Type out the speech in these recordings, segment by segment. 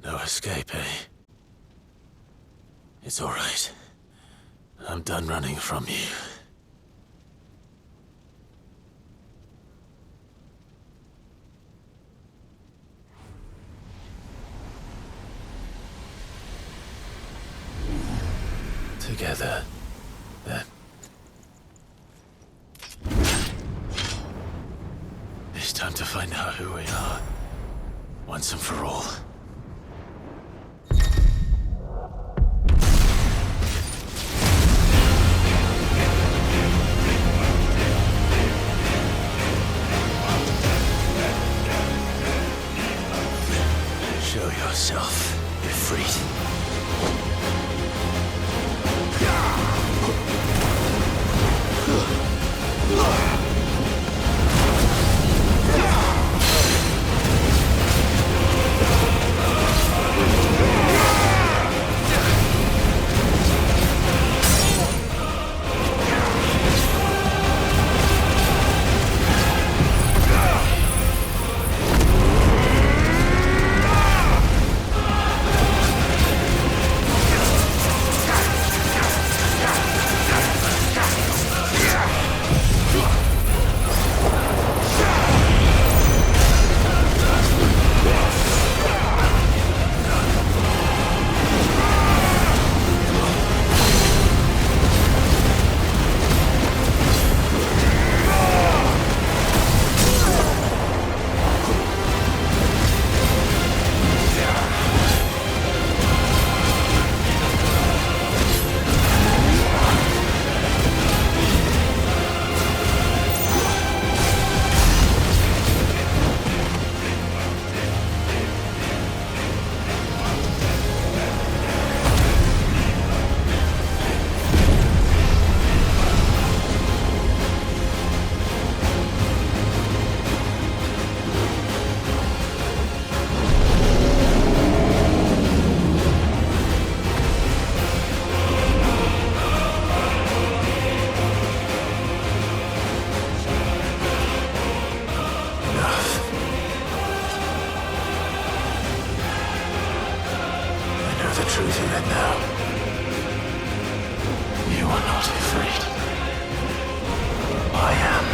No escape, eh? It's all right. I'm done running from you. Together, then. It's time to find out who we are, once and for all. Show yourself, Ifrit. Truth in it now. You are not afraid. I am.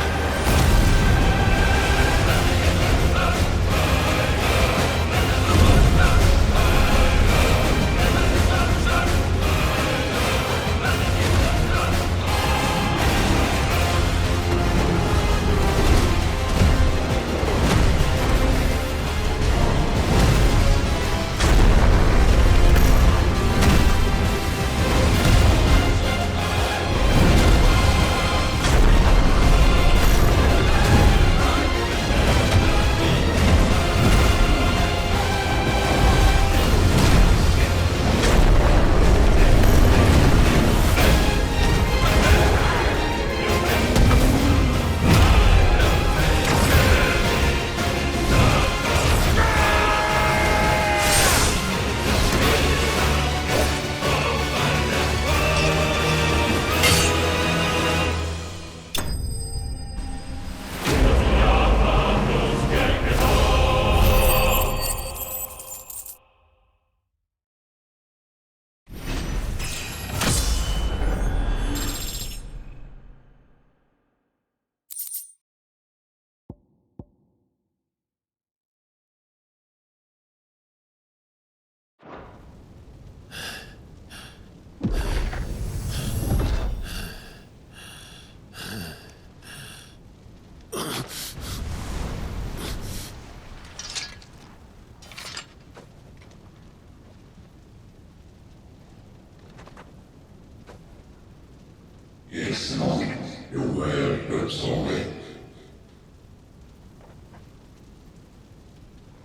Yes, no, you were but sorry.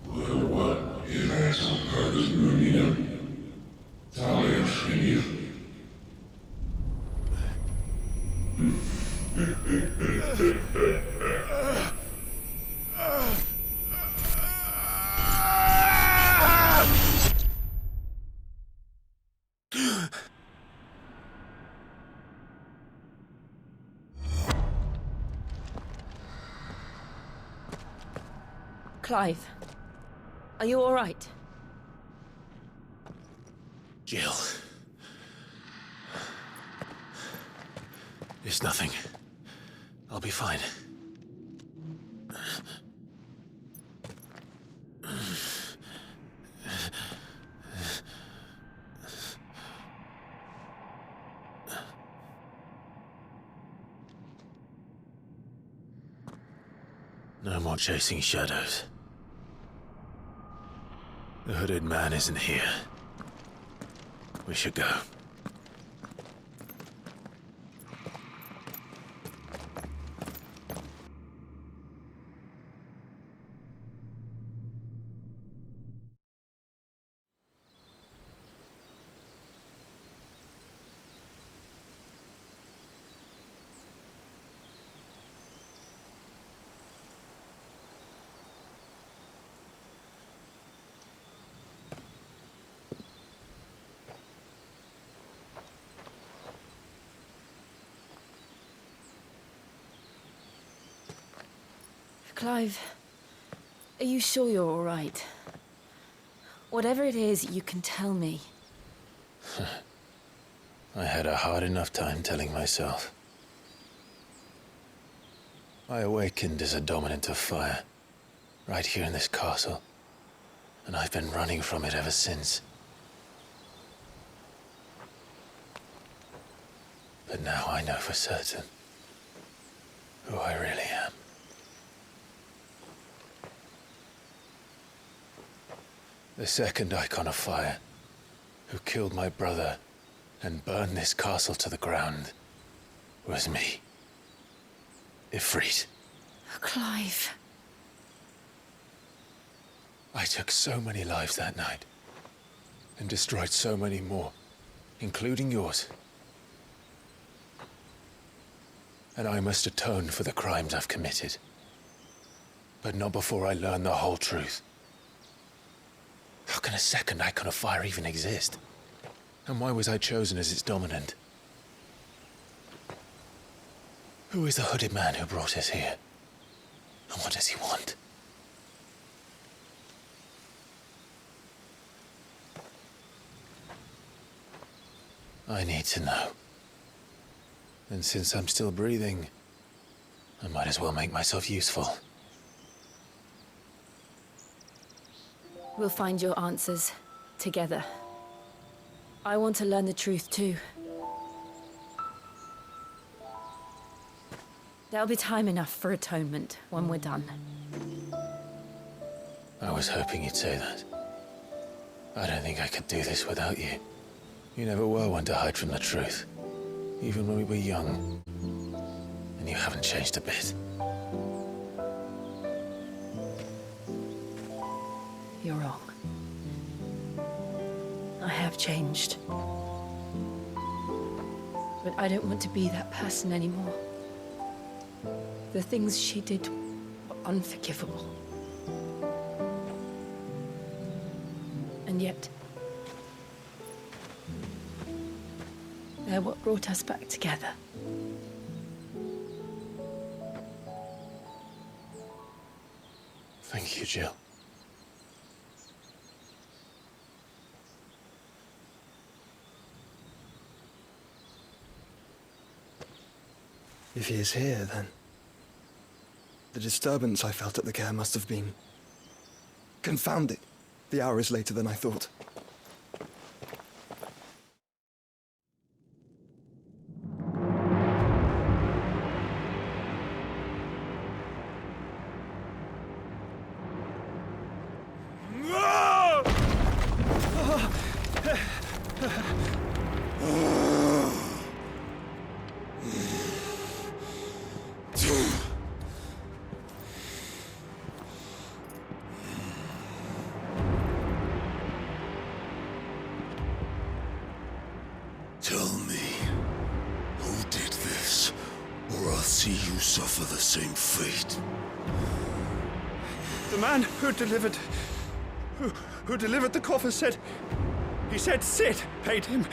Well, what is that some kind of union? Talent here. Clive, are you all right? Jill. It's nothing. I'll be fine. No more chasing shadows. The hooded man isn't here. We should go. Clive, are you sure you're all right? Whatever it is, you can tell me. I had a hard enough time telling myself. I awakened as a dominant of fire, right here in this castle, and I've been running from it ever since. But now I know for certain who I really am. The second icon of fire, who killed my brother and burned this castle to the ground, was me. Ifrit. Clive. I took so many lives that night, and destroyed so many more, including yours. And I must atone for the crimes I've committed. But not before I learn the whole truth. How can a second icon of fire even exist? And why was I chosen as its dominant? Who is the hooded man who brought us here? And what does he want? I need to know. And since I'm still breathing, I might as well make myself useful. We'll find your answers together. I want to learn the truth too. There'll be time enough for atonement when we're done. I was hoping you'd say that. I don't think I could do this without you. You never were one to hide from the truth, even when we were young. And you haven't changed a bit. You're wrong. I have changed. But I don't want to be that person anymore. The things she did were unforgivable. And yet, they're what brought us back together. Thank you, Jill. If he is here, then the disturbance I felt at the care must have been confounded. The hour is later than I thought. Tell me, who did this, or I'll see you suffer the same fate. The man who delivered the coffin said Sid paid him.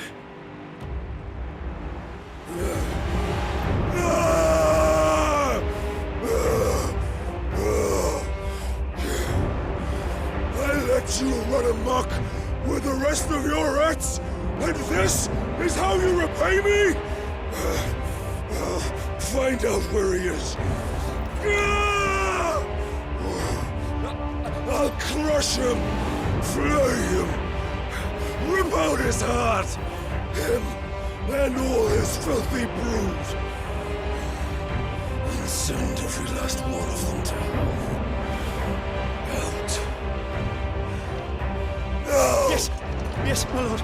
I let you run amok with the rest of your rats, And this is how you repay me? Find out where he is. I'll crush him, flay him, rip out his heart, him and all his filthy brood, and send every last one of them to hell. Out. Now! Yes! Yes, my lord.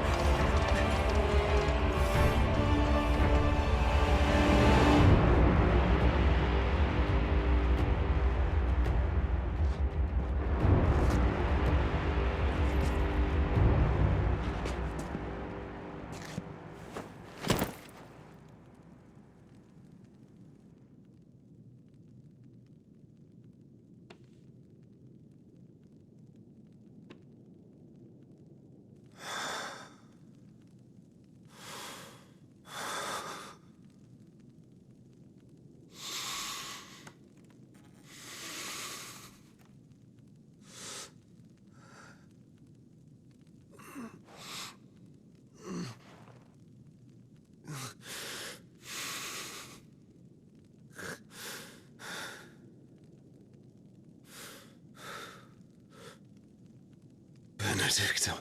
Benedicta.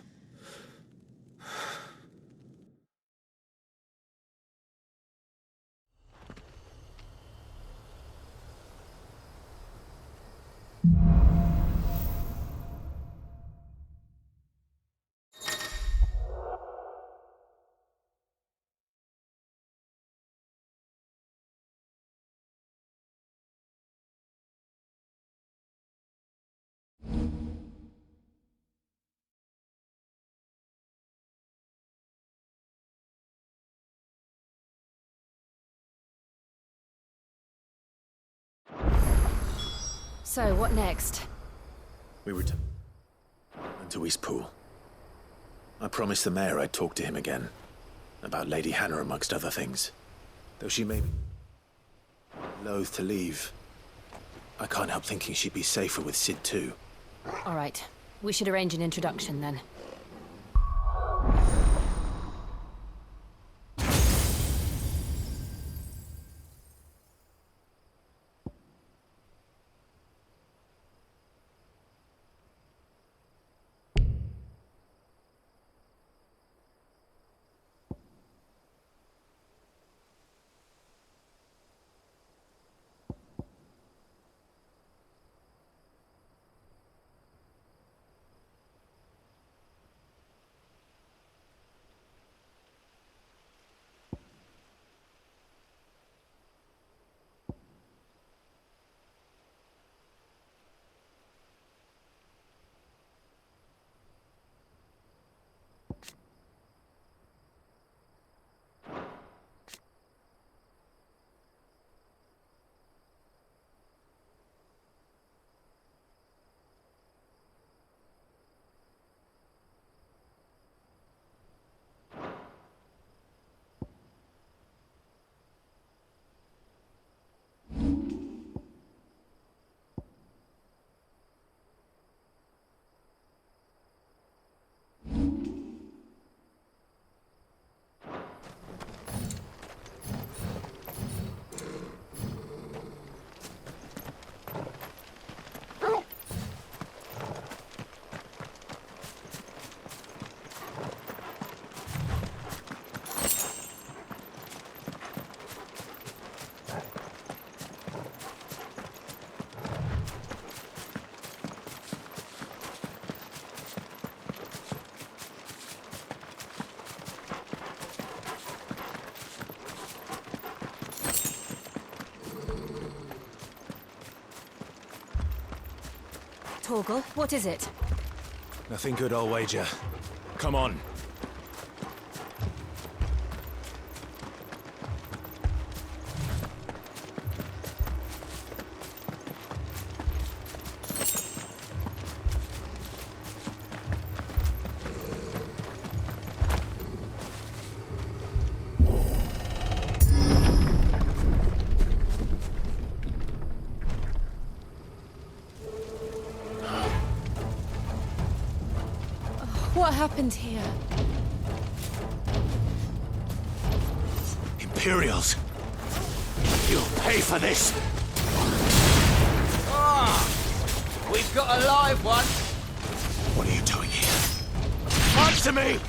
So, what next? We return to Eastpool. I promised the mayor I'd talk to him again. About Lady Hannah, amongst other things. Though she may be loath to leave, I can't help thinking she'd be safer with Sid too. All right. We should arrange an introduction then. Torgal, what is it? Nothing good, I'll wager. Come on. What happened here? Imperials. You'll pay for this. We've got a live one. What are you doing here? Answer me!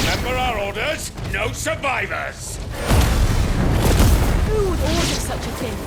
Remember our orders? No survivors! Who would order such a thing?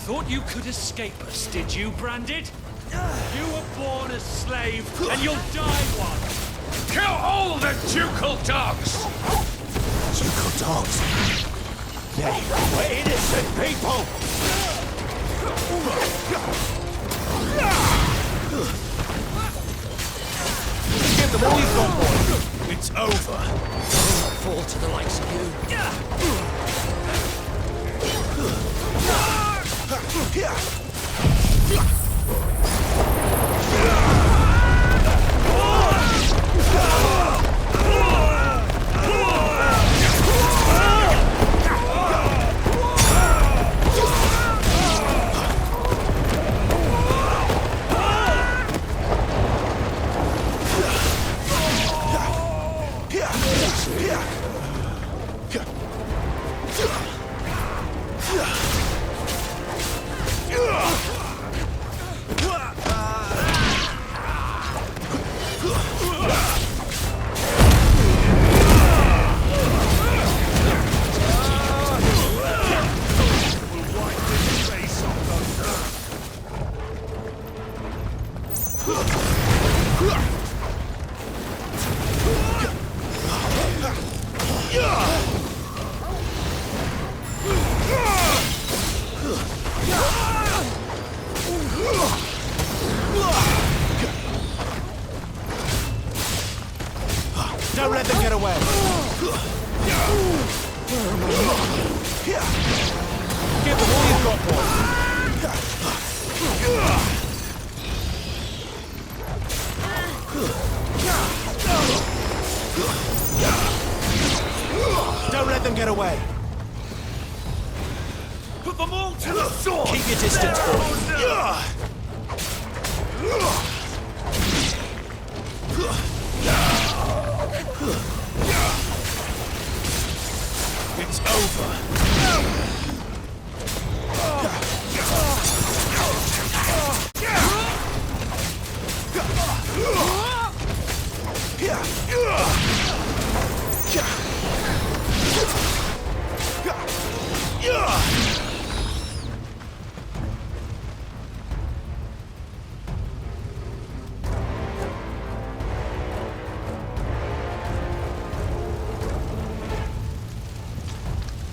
Thought you could escape us, did you, Branded? You were born a slave, and you'll die one! Kill all the ducal dogs! Ducal dogs. They were innocent people! Give them all you've got, boy. It's over. I'll not fall to the likes of you. Don't let them get away! Give them all you've got, boy. Don't let them get away! Put them all to the sword! Keep your distance, boy! It's over.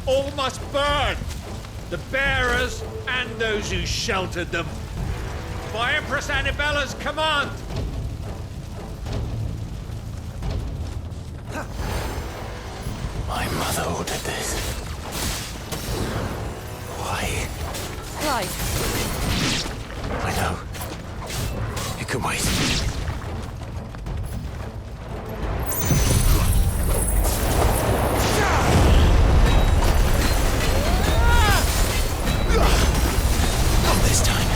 All must burn! The bearers and those who sheltered them. By Empress Annibella's command! My mother ordered this. Why? Clive, I know. It can wait. Not this time.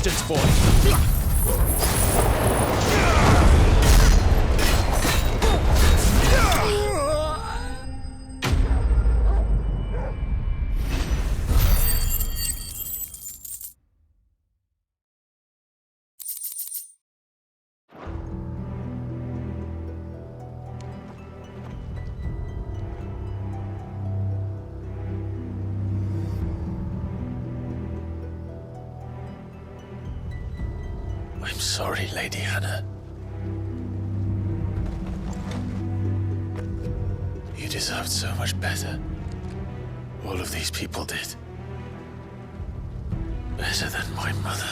distance, boy! I'm sorry, Lady Hannah. You deserved so much better. All of these people did. Better than my mother.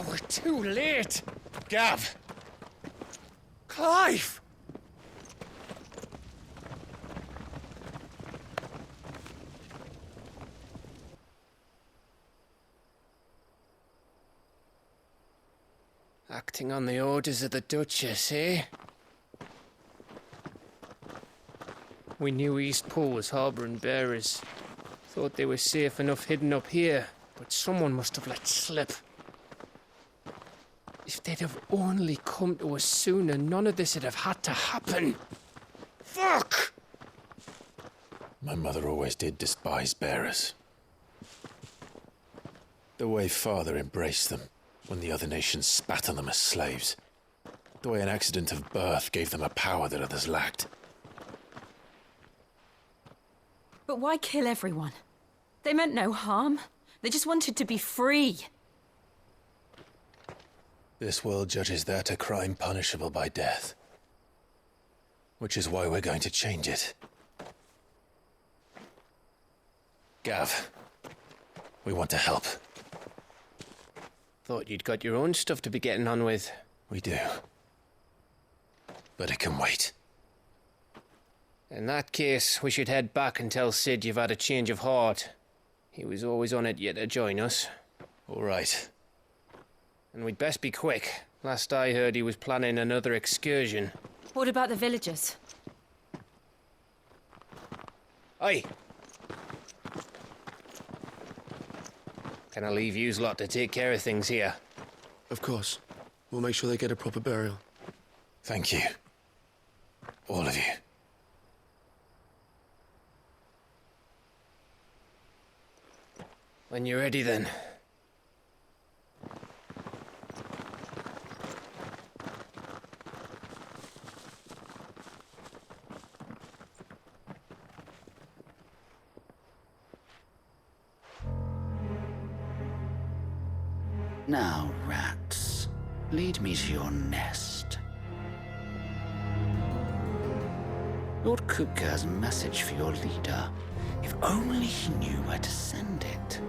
We're too late. Gav. Clive. Acting on the orders of the Duchess, eh? We knew Eastpool was harbouring bearers. Thought they were safe enough hidden up here, but someone must have let slip. If they'd have only come to us sooner, none of this would have had to happen. Fuck! My mother always did despise bearers. The way Father embraced them when the other nations spat on them as slaves. The way an accident of birth gave them a power that others lacked. But why kill everyone? They meant no harm. They just wanted to be free. This world judges that a crime punishable by death. Which is why we're going to change it. Gav, we want to help. Thought you'd got your own stuff to be getting on with. We do. But it can wait. In that case, we should head back and tell Sid you've had a change of heart. He was always on it yet to join us. All right. And we'd best be quick. Last I heard, he was planning another excursion. What about the villagers? Aye. Can I leave yous lot to take care of things here? Of course. We'll make sure they get a proper burial. Thank you. All of you. When you're ready, then. Now, rats, lead me to your nest. Lord Kupka has a message for your leader. If only he knew where to send it.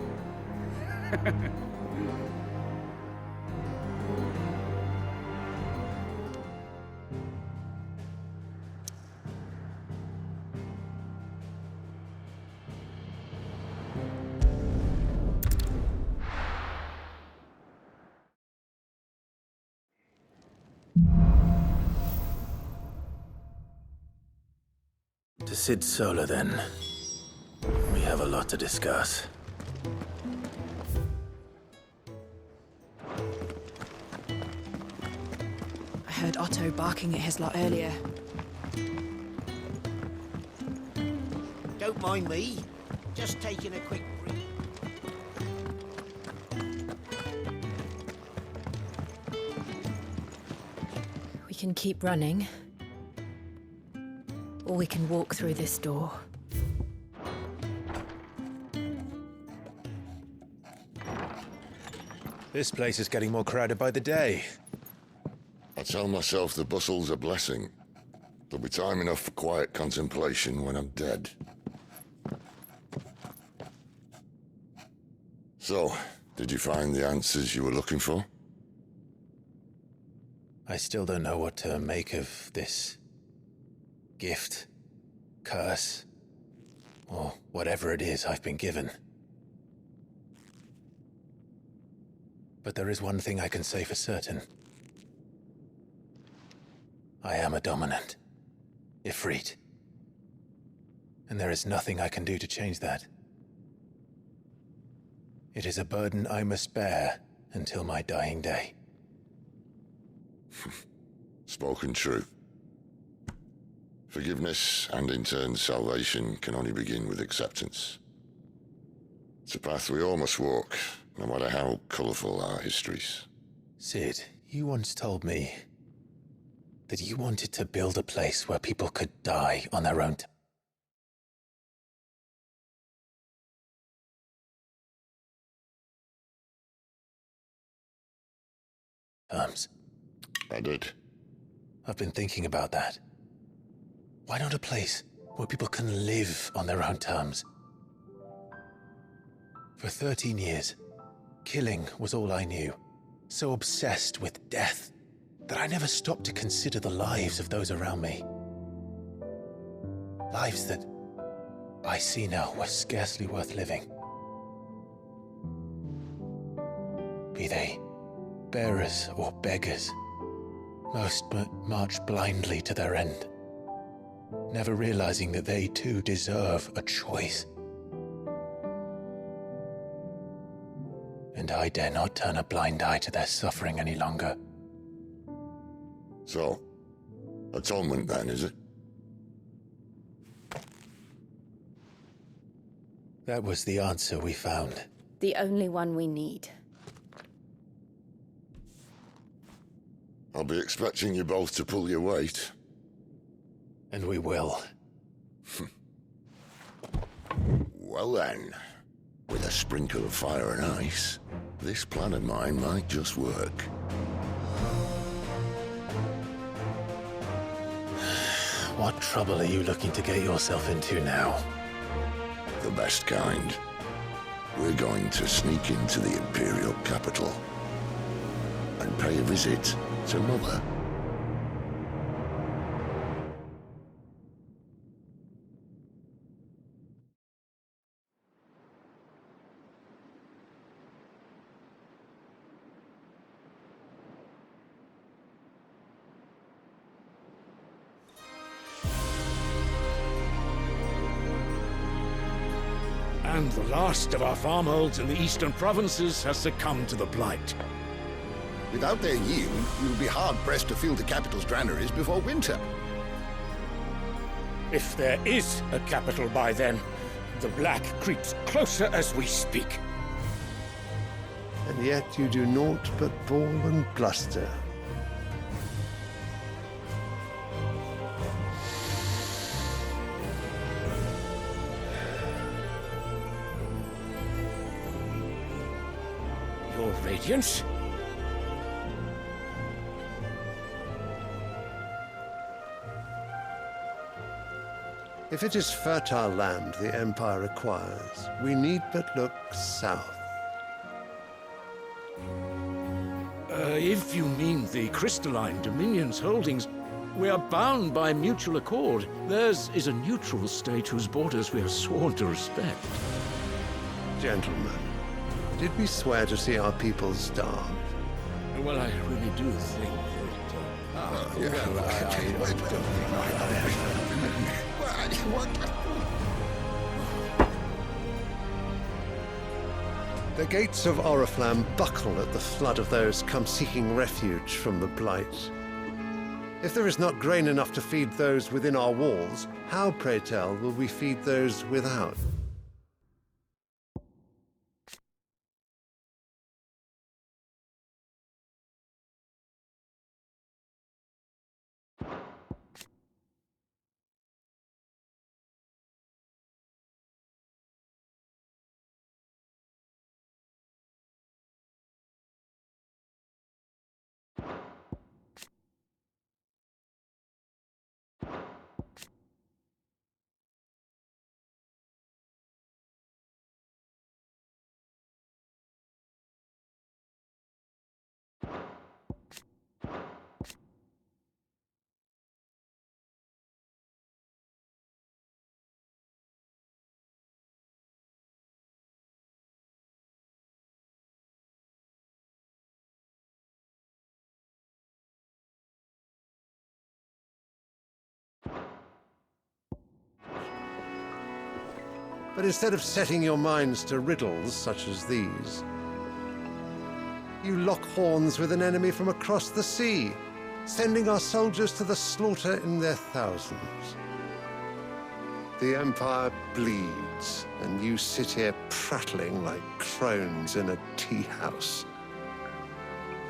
To Sid Solar, then. We have a lot to discuss. I heard Otto barking at his lot earlier. Don't mind me. Just taking a quick breathe. We can keep running. Or we can walk through this door. This place is getting more crowded by the day. I tell myself the bustle's a blessing. There'll be time enough for quiet contemplation when I'm dead. So, did you find the answers you were looking for? I still don't know what to make of this gift, curse, or whatever it is I've been given. But there is one thing I can say for certain. I am a dominant. Ifrit. And there is nothing I can do to change that. It is a burden I must bear until my dying day. Spoken true. Forgiveness, and in turn salvation, can only begin with acceptance. It's a path we all must walk, no matter how colourful our histories. Sid, you once told me that you wanted to build a place where people could die on their own terms. I did. I've been thinking about that. Why not a place where people can live on their own terms? For 13 years, killing was all I knew. So obsessed with death that I never stopped to consider the lives of those around me. Lives that I see now were scarcely worth living. Be they bearers or beggars, most march blindly to their end, never realizing that they too deserve a choice. And I dare not turn a blind eye to their suffering any longer. So, atonement then, is it? That was the answer we found. The only one we need. I'll be expecting you both to pull your weight. And we will. Well then, with a sprinkle of fire and ice, this plan of mine might just work. What trouble are you looking to get yourself into now? The best kind. We're going to sneak into the Imperial capital and pay a visit to Mother. And the last of our farmholds in the eastern provinces has succumbed to the blight. Without their yield, we will be hard-pressed to fill the capital's granaries before winter. If there is a capital by then, the black creeps closer as we speak. And yet you do naught but bawl and bluster. Your Radiance? If it is fertile land the Empire acquires, we need but look south. If you mean the crystalline Dominion's holdings, we are bound by mutual accord. Theirs is a neutral state whose borders we are sworn to respect. Gentlemen, did we swear to see our people starve? Well, I really do think The gates of Oriflamme buckle at the flood of those come seeking refuge from the blight. If there is not grain enough to feed those within our walls, how, pray tell, will we feed those without? But instead of setting your minds to riddles such as these, you lock horns with an enemy from across the sea, sending our soldiers to the slaughter in their thousands. The Empire bleeds, and you sit here prattling like crones in a tea house.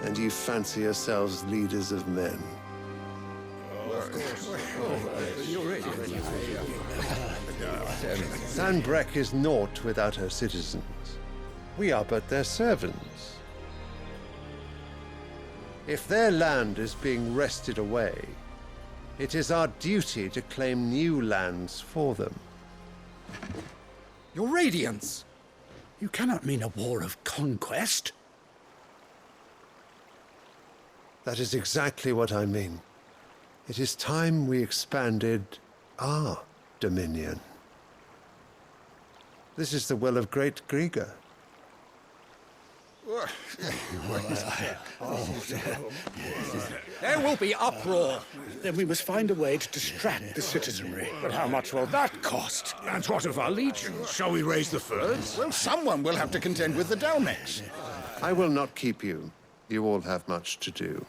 And you fancy yourselves leaders of men. Sanbreque is naught without her citizens. We are but their servants. If their land is being wrested away, it is our duty to claim new lands for them. Your Radiance! You cannot mean a war of conquest. That is exactly what I mean. It is time we expanded our dominion. This is the will of great Grieger. There will be uproar. Then we must find a way to distract the citizenry. But how much will that cost? And what of our legions? Shall we raise the furs? Well, someone will have to contend with the Dalnecs. I will not keep you. You all have much to do.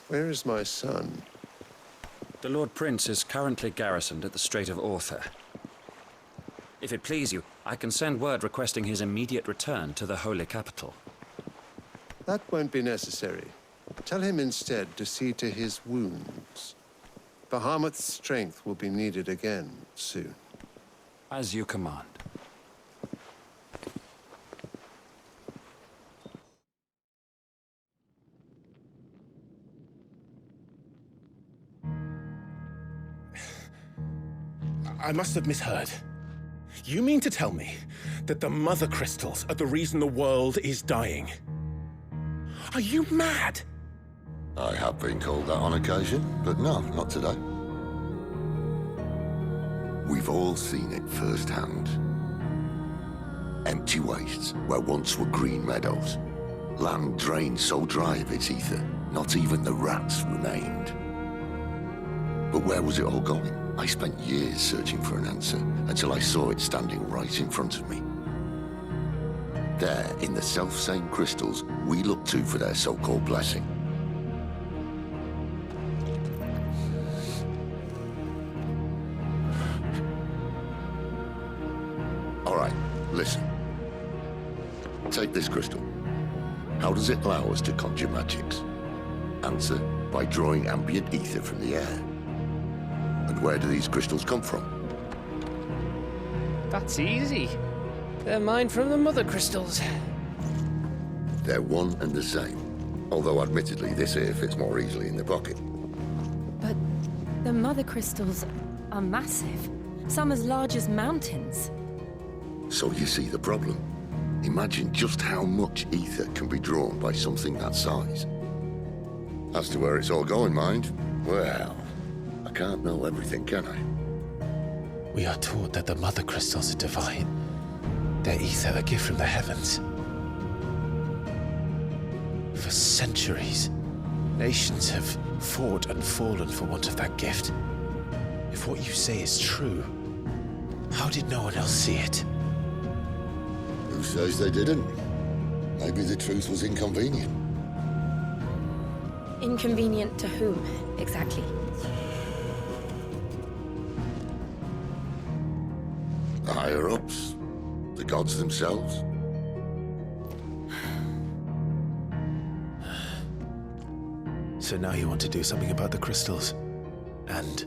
Where is my son? The Lord Prince is currently garrisoned at the Strait of Arthur. If it please you, I can send word requesting his immediate return to the Holy Capital. That won't be necessary. Tell him instead to see to his wounds. Bahamut's strength will be needed again soon. As you command. I must have misheard. You mean to tell me that the Mother Crystals are the reason the world is dying? Are you mad? I have been called that on occasion, but no, not today. We've all seen it firsthand. Empty wastes where once were green meadows. Land drained so dry of its ether, not even the rats remained. But where was it all going? I spent years searching for an answer until I saw it standing right in front of me. There, in the self-same crystals we look to for their so-called blessing. All right, listen. Take this crystal. How does it allow us to conjure magics? Answer, by drawing ambient ether from the air. And where do these crystals come from? That's easy. They're mine from the Mother Crystals. They're one and the same. Although admittedly this here fits more easily in the pocket. But the Mother Crystals are massive. Some as large as mountains. So you see the problem. Imagine just how much ether can be drawn by something that size. As to where it's all going, mind, well, I can't know everything, can I? We are taught that the Mother Crystals are divine. Their ether a gift from the heavens. For centuries, nations have fought and fallen for want of that gift. If what you say is true, how did no one else see it? Who says they didn't? Maybe the truth was inconvenient. Inconvenient to whom, exactly? The higher-ups? The gods themselves? So now you want to do something about the crystals? And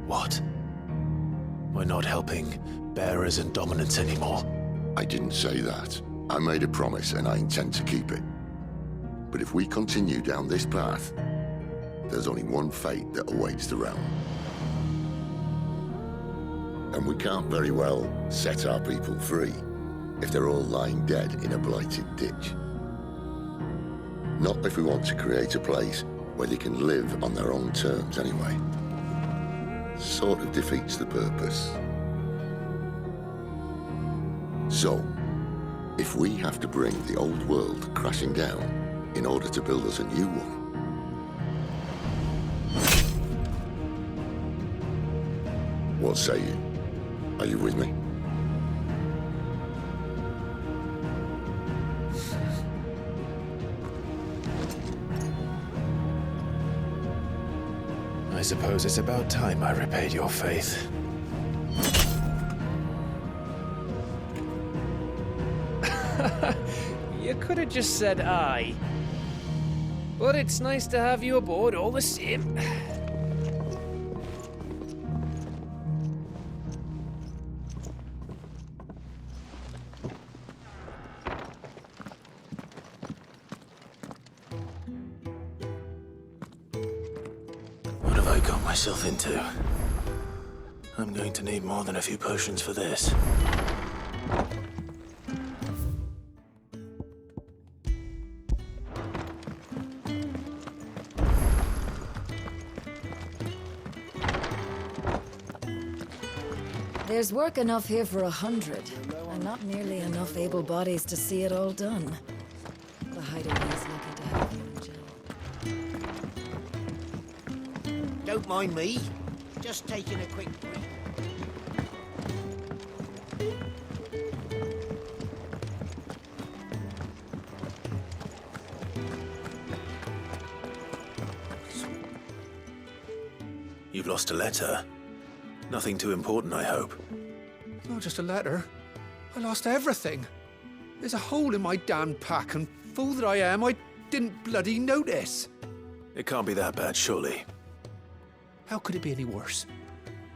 what? We're not helping bearers and dominants anymore. I didn't say that. I made a promise and I intend to keep it. But if we continue down this path, there's only one fate that awaits the realm. And we can't very well set our people free if they're all lying dead in a blighted ditch. Not if we want to create a place where they can live on their own terms anyway. Sort of defeats the purpose. So, if we have to bring the old world crashing down in order to build us a new one, what say you? Are you with me? I suppose it's about time I repaid your faith. You could have just said aye. But it's nice to have you aboard all the same. What have I got myself into? I'm going to need more than a few potions for this. There's work enough here for 100, and not nearly enough able bodies to see it all done. The hideaway is lucky to have you, Jill. Don't mind me. Just taking a quick break. You've lost a letter. Nothing too important, I hope. Not just a letter. I lost everything. There's a hole in my damn pack, and fool that I am, I didn't bloody notice. It can't be that bad, surely. How could it be any worse?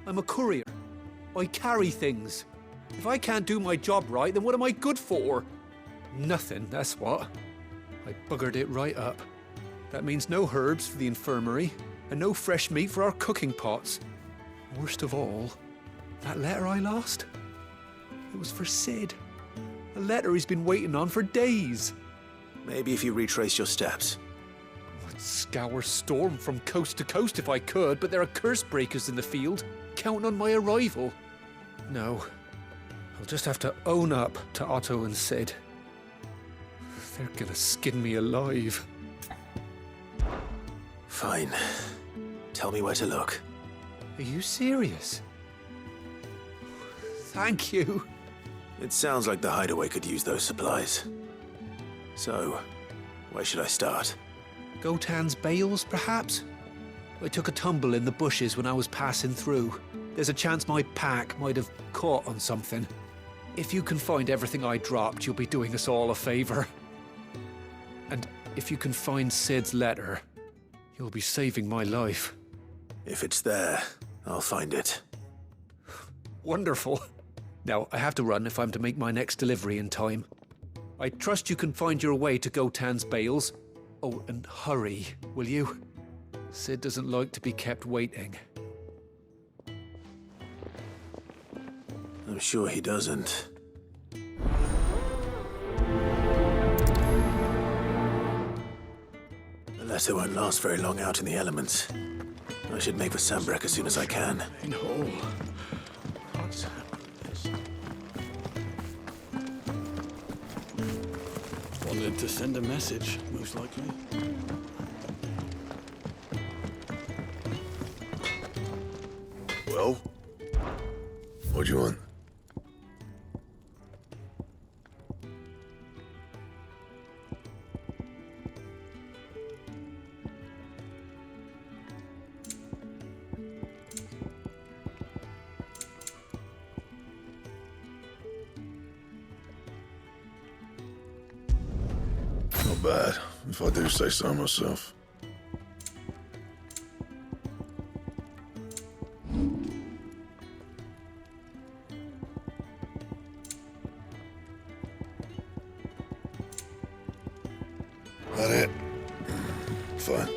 I'm a courier. I carry things. If I can't do my job right, then what am I good for? Nothing, that's what. I buggered it right up. That means no herbs for the infirmary, and no fresh meat for our cooking pots. Worst of all, that letter I lost? It was for Sid. A letter he's been waiting on for days. Maybe if you retrace your steps. I'd scour Storm from coast to coast if I could, but there are curse breakers in the field, counting on my arrival. No, I'll just have to own up to Otto and Sid. They're gonna skin me alive. Fine. Tell me where to look. Are you serious? Thank you. It sounds like the hideaway could use those supplies. So, where should I start? Gotan's bales, perhaps? I took a tumble in the bushes when I was passing through. There's a chance my pack might have caught on something. If you can find everything I dropped, you'll be doing us all a favor. And if you can find Sid's letter, you'll be saving my life. If it's there, I'll find it. Wonderful. Now, I have to run if I'm to make my next delivery in time. I trust you can find your way to Gotan's bales. Oh, and hurry, will you? Sid doesn't like to be kept waiting. I'm sure he doesn't. The letter won't last very long out in the elements. I should make for Sambrek as soon as I can. No. Wanted to send a message, most likely. Well? What do you want? Not bad, if I do say so myself. That it? Fine.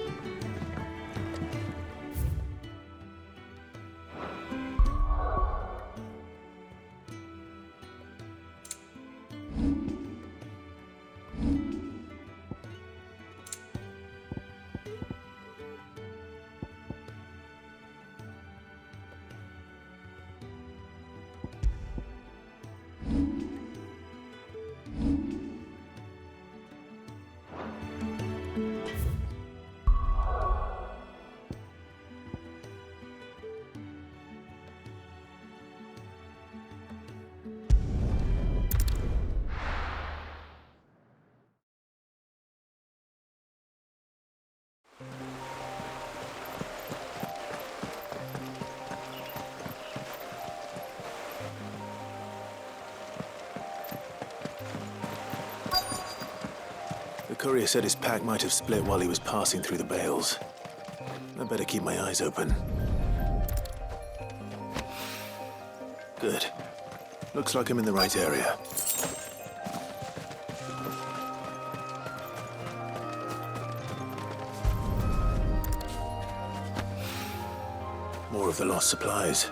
courier said his pack might have split while he was passing through the bales. I better keep my eyes open. Good. Looks like I'm in the right area. More of the lost supplies.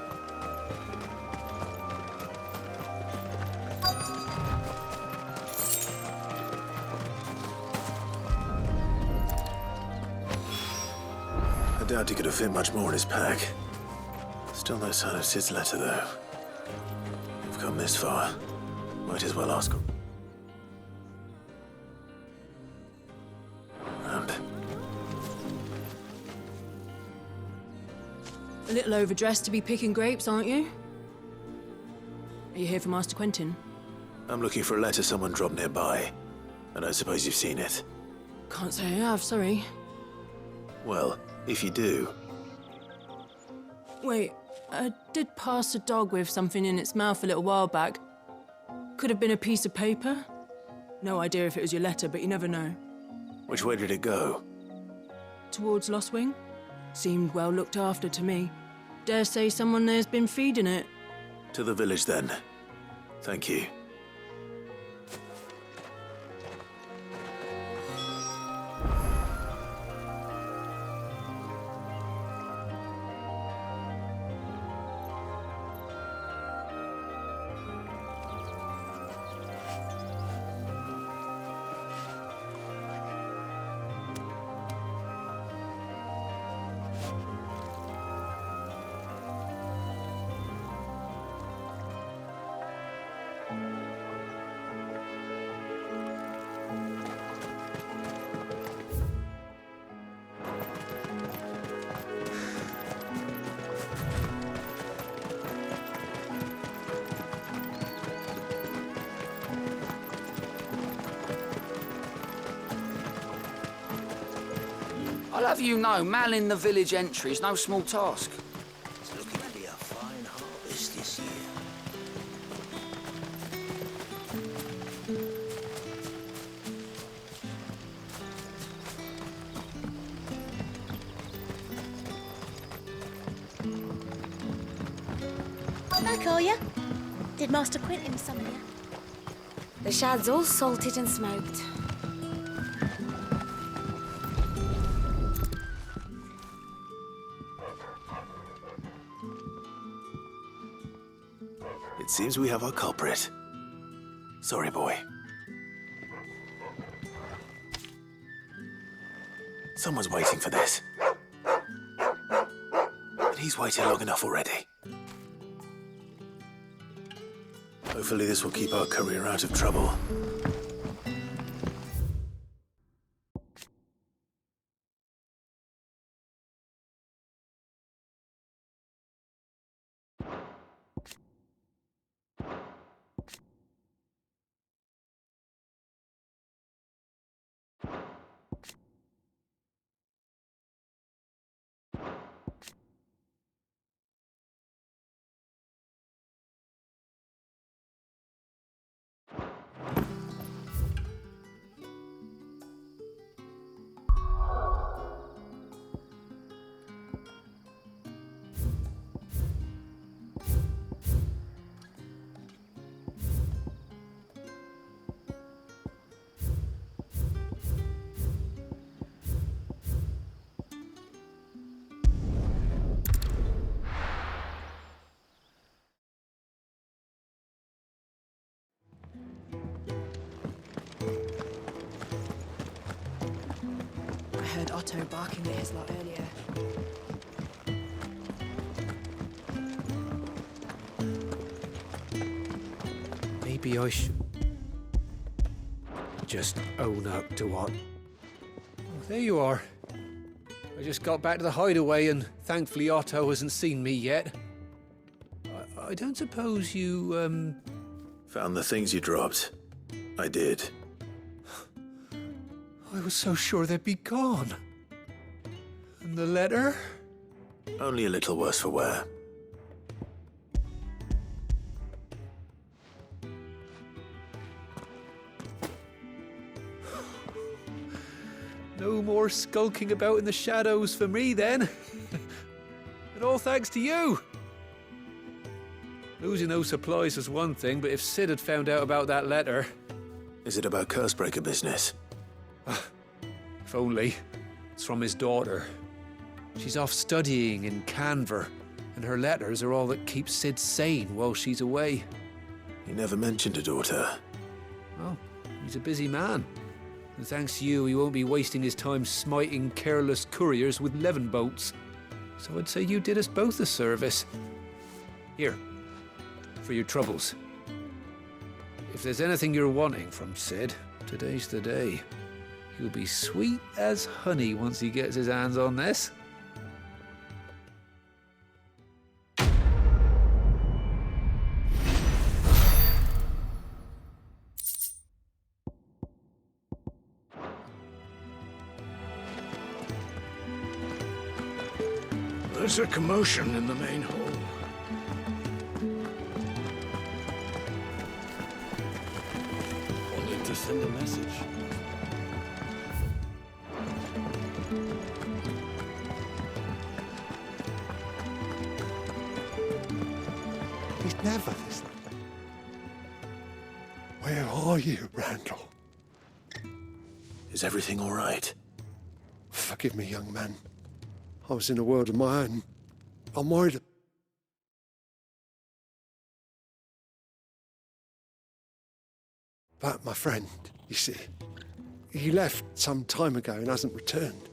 I doubt he could have fit much more in his pack. Still no sign of Sid's letter, though. We've come this far. Might as well ask him. Round. A little overdressed to be picking grapes, aren't you? Are you here for Master Quentin? I'm looking for a letter someone dropped nearby. I don't suppose you've seen it. Can't say I have, sorry. Well, if you do, Wait, I did pass a dog with something in its mouth a little while back. Could have been a piece of paper. No idea if it was your letter, but you never know. which way did it go? Towards Lost Wing? Seemed well looked after to me. Dare say someone there's been feeding it. To the village, then. Thank you. I'll have you know, manning the village entry is no small task. It's looking to be a fine harvest this year. Back, are ya? Did Master Quentin summon you? The shad's all salted and smoked. It seems we have our culprit. Sorry, boy. Someone's waiting for this. And he's waited long enough already. Hopefully this will keep our courier out of trouble. I heard Otto barking at his lot earlier. Maybe I should just own up to what... Oh, there you are. I just got back to the hideaway and thankfully Otto hasn't seen me yet. I don't suppose you, Found the things you dropped. I did. I was so sure they'd be gone. And the letter? Only a little worse for wear. No more skulking about in the shadows for me, then. And all thanks to you. Losing those supplies was one thing, but if Sid had found out about that letter... Is it about Cursebreaker business? If only. It's from his daughter. She's off studying in Canver, and her letters are all that keep Sid sane while she's away. He never mentioned a daughter. Well, he's a busy man. And thanks to you, he won't be wasting his time smiting careless couriers with levin bolts. So I'd say you did us both a service. Here, for your troubles. If there's anything you're wanting from Sid, today's the day. He'll be sweet as honey once he gets his hands on this. There's a commotion in the main hall. Wanted to send a message. He's never this. Where are you, Randall? Is everything all right? Forgive me, young man. I was in a world of my own. I'm worried. About my friend, you see. He left some time ago and hasn't returned.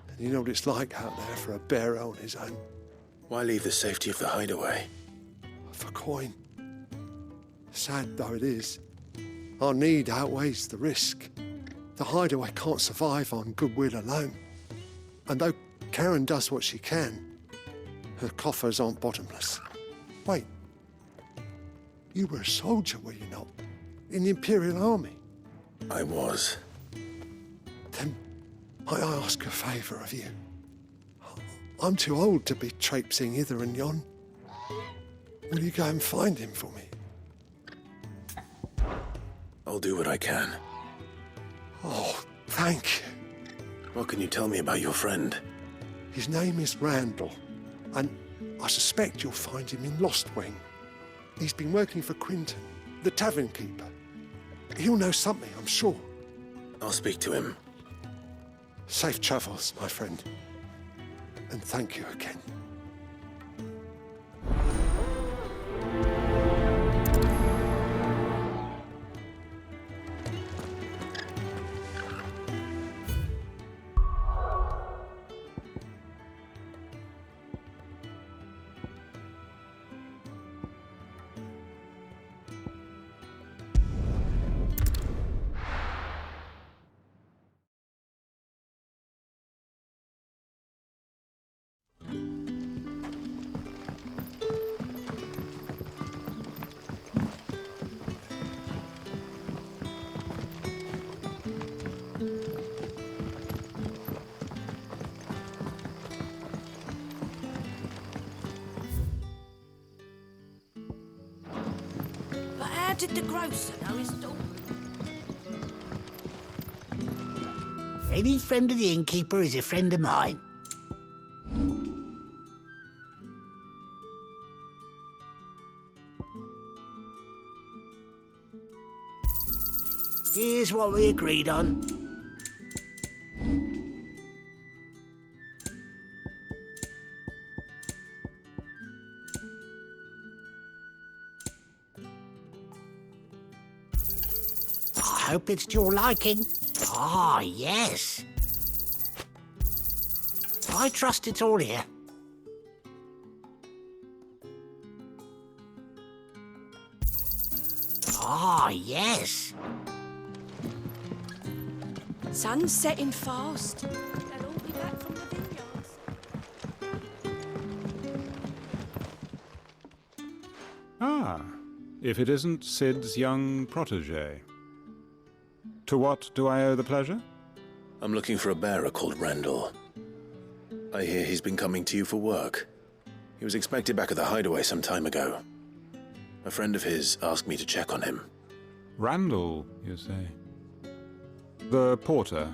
And you know what it's like out there for a bearer on his own. Why leave the safety of the hideaway? For coin. Sad though it is, our need outweighs the risk. The hideaway can't survive on goodwill alone. And though Karen does what she can, her coffers aren't bottomless. Wait, you were a soldier, were you not? In the Imperial Army? I was. Then I ask a favour of you. I'm too old to be traipsing hither and yon. Will you go and find him for me? I'll do what I can. Oh, thank you. What can you tell me about your friend? His name is Randall, and I suspect you'll find him in Lost Wing. He's been working for Quinton, the tavern keeper. He'll know something, I'm sure. I'll speak to him. Safe travels, my friend. And thank you again. How did the grocer know his daughter? Any friend of the innkeeper is a friend of mine. Here's what we agreed on. I hope it's to your liking. Ah, yes. I trust it's all here. Ah, yes. Sun's setting fast. They'll all be back from the vineyards. Ah, if it isn't Sid's young protege. To what do I owe the pleasure? I'm looking for a bearer called Randall. I hear he's been coming to you for work. He was expected back at the hideaway some time ago. A friend of his asked me to check on him. Randall, you say? The porter?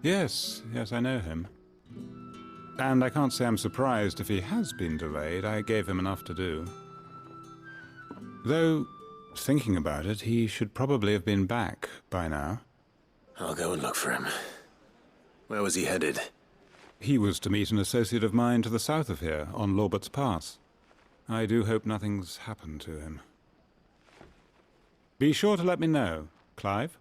Yes, I know him. And I can't say I'm surprised if he has been delayed. I gave him enough to do. Though, thinking about it, he should probably have been back by now. I'll go and look for him. Where was he headed? He was to meet an associate of mine to the south of here, on Lorbert's Pass. I do hope nothing's happened to him. Be sure to let me know, Clive.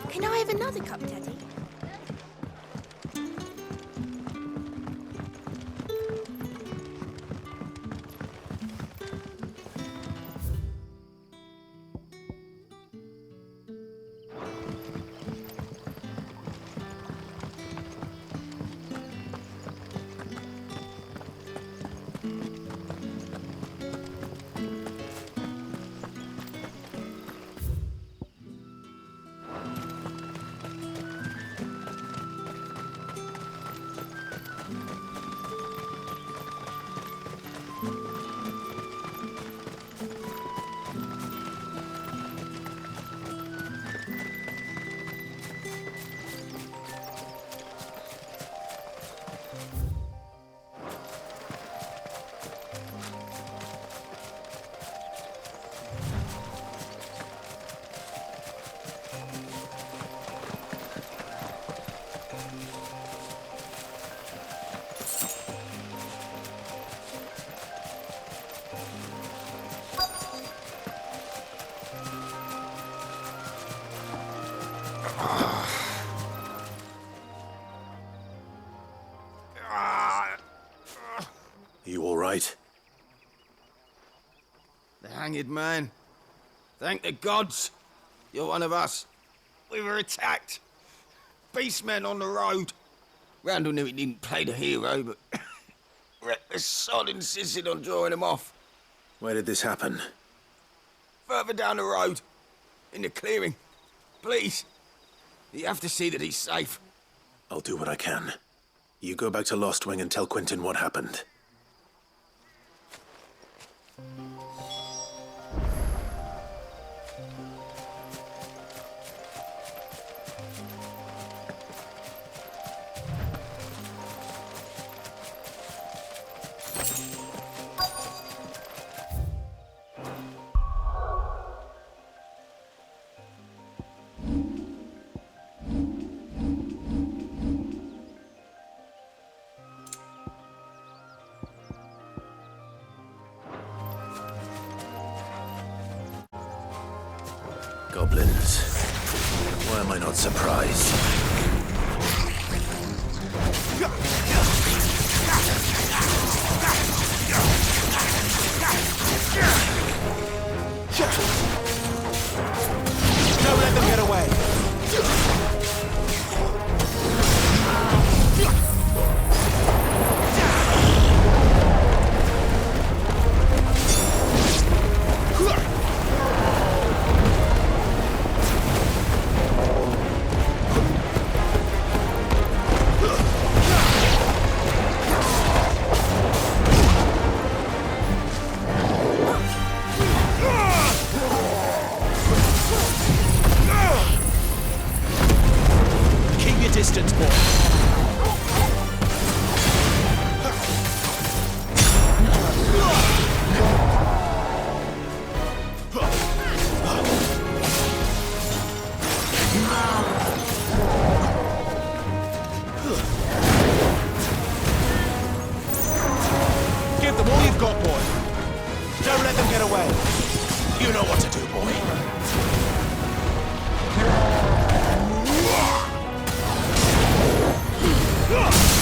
Can I have another cup, Daddy? You all right? The hanged man. Thank the gods. You're one of us. We were attacked. Beastmen on the road. Randall knew he didn't play the hero, but the sod insisted on drawing him off. Where did this happen? Further down the road. In the clearing. Please. You have to see that he's safe. I'll do what I can. You go back to Lost Wing and tell Quentin what happened. Goblins. Why am I not surprised? Don't let them get away. Distance, boy. Give them all you've got, boy. Don't let them get away. You know what to do, boy. Ugh!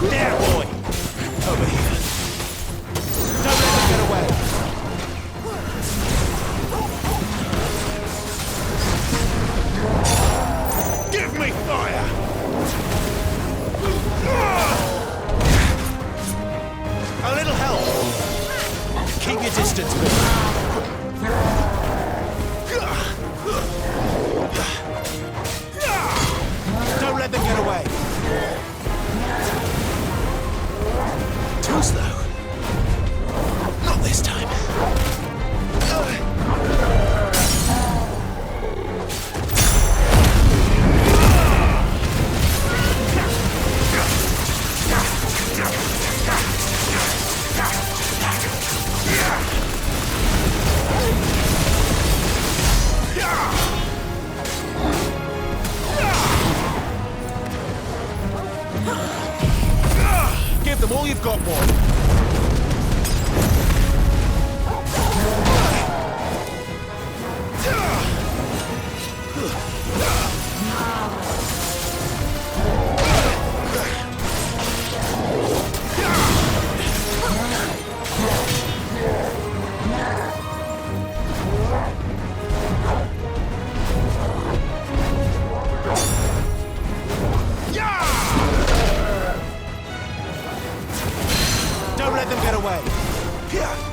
There, boy! Over here. Don't let them get away! Give me fire! A little help! Keep your distance, boy! Don't let them get away! Too slow. Not this time. Give them all you've got, boy. Don't let them get away.